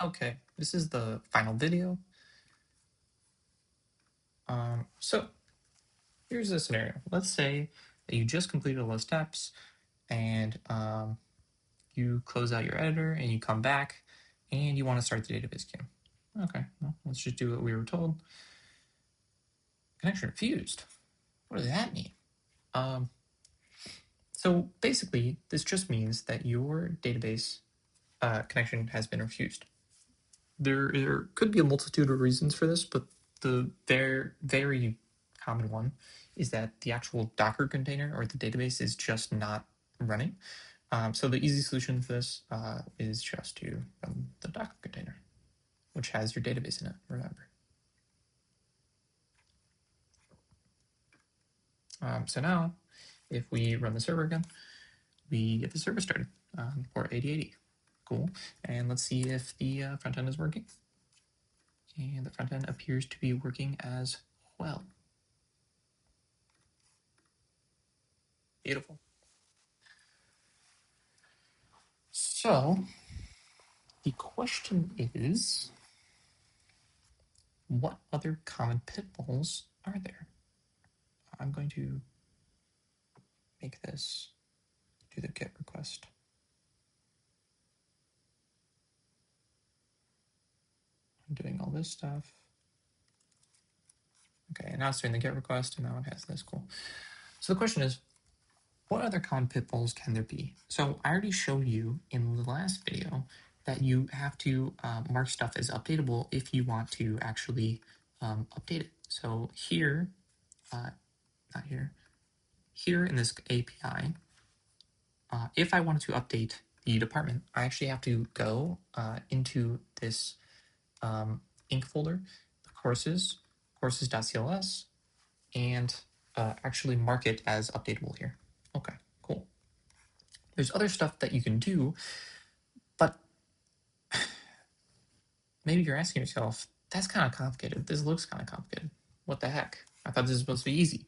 Okay, this is the final video. So here's a scenario. Let's say that you just completed all the steps and you close out your editor and you come back and you want to start the database queue. Okay, well, let's just do what we were told. Connection refused. What does that mean? So basically, this just means that your database connection has been refused. There could be a multitude of reasons for this, but the very common one is that the actual Docker container or the database is just not running. So the easy solution for this is just to run the Docker container, which has your database in it, remember. So now, if we run the server again, we get the server started on port 8080. Cool. And let's see if the front end is working. And the front end appears to be working as well. Beautiful. So the question is, what other common pitfalls are there? I'm going to make this do the GET request. I'm doing all this stuff. Okay, and now it's doing the GET request, and now it has this. Cool. So the question is, what other common pitfalls can there be? So I already showed you in the last video that you have to mark stuff as updatable if you want to actually update it. So here, not here, here in this API, if I wanted to update the department, I actually have to go into this Inc folder, the courses.cls, and actually mark it as updatable here. Okay, cool. There's other stuff that you can do, but maybe you're asking yourself, that's kind of complicated. This looks kind of complicated. What the heck? I thought this was supposed to be easy.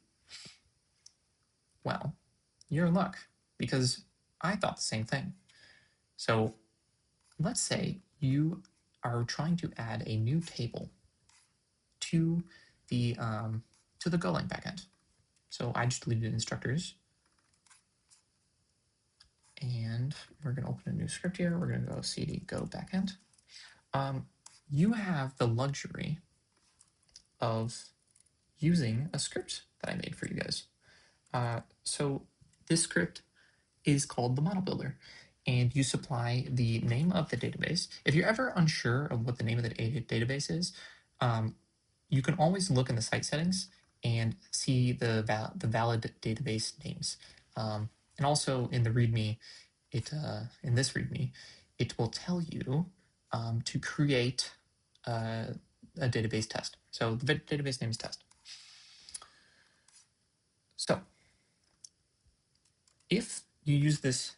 Well, you're in luck, because I thought the same thing. So let's say you are trying to add a new table to the Golang backend. So I just deleted instructors, and we're going to open a new script here. We're going to go cd go backend. You have the luxury of using a script that I made for you guys. So this script is called the model builder, and you supply the name of the database. If you're ever unsure of what the name of the database is, you can always look in the site settings and see the valid database names. And also in the README, in this README, it will tell you to create a database test. So the database name is test. So if you use this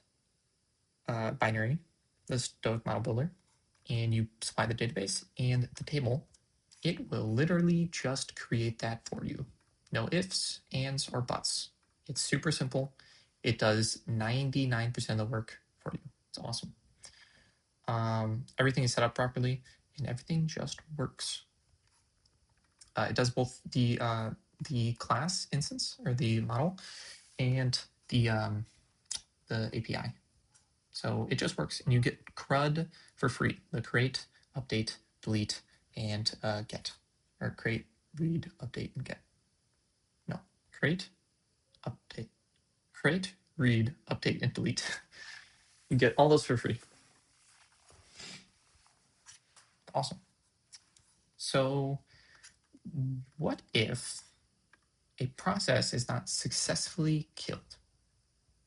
binary, this Stoic model builder, and you supply the database and the table, it will literally just create that for you. No ifs, ands, or buts. It's super simple. It does 99% of the work for you. It's awesome. Everything is set up properly, and everything just works. It does both the class instance or the model and the API. So it just works, and you get CRUD for free. The create, update, delete, and get, or create, read, update, and get. No, create, read, update, and delete. You get all those for free. Awesome. So what if a process is not successfully killed?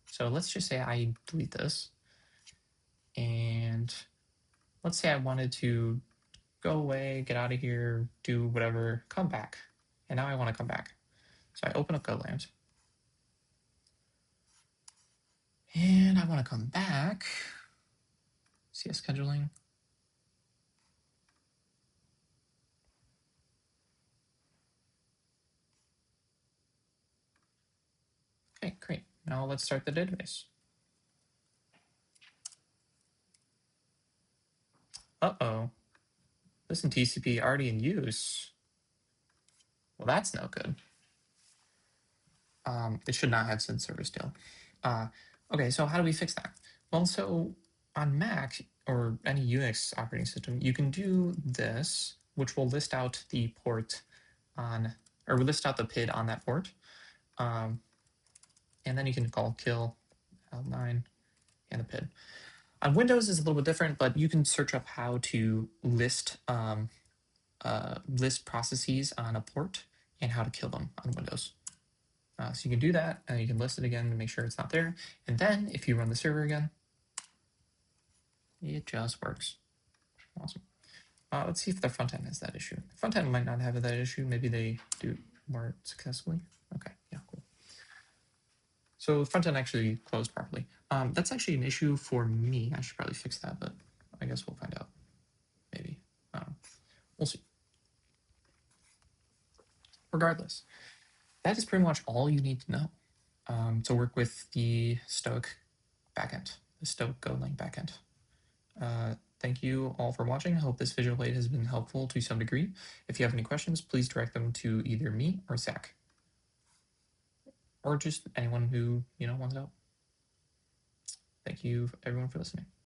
So let's just say I delete this, and let's say I wanted to go away, get out of here, do whatever, come back. And now I want to come back. So I open up Golang, and I want to come back. CS scheduling. Okay, great. Now let's start the database. Uh-oh. Listen, TCP already in use. Well, that's no good. It should not have said server still. Okay, so how do we fix that? Well, so on Mac or any Unix operating system, you can do this, which will list out the port on, or list out the PID on that port. And then you can call kill L9 and the PID. On Windows is a little bit different, but you can search up how to list list processes on a port and how to kill them on Windows. So you can do that, and you can list it again to make sure it's not there. And then if you run the server again, it just works. Awesome. Let's see if the front end has that issue. The front end might not have that issue. Maybe they do more successfully. Okay, yeah, cool. So the front end actually closed properly. That's actually an issue for me. I should probably fix that, but I guess we'll find out. Maybe. We'll see. Regardless, that is pretty much all you need to know to work with the Stoic backend, the Stoic Golang backend. Thank you all for watching. I hope this visual aid has been helpful to some degree. If you have any questions, please direct them to either me or Zach, or just anyone who wants help. Thank you everyone for listening.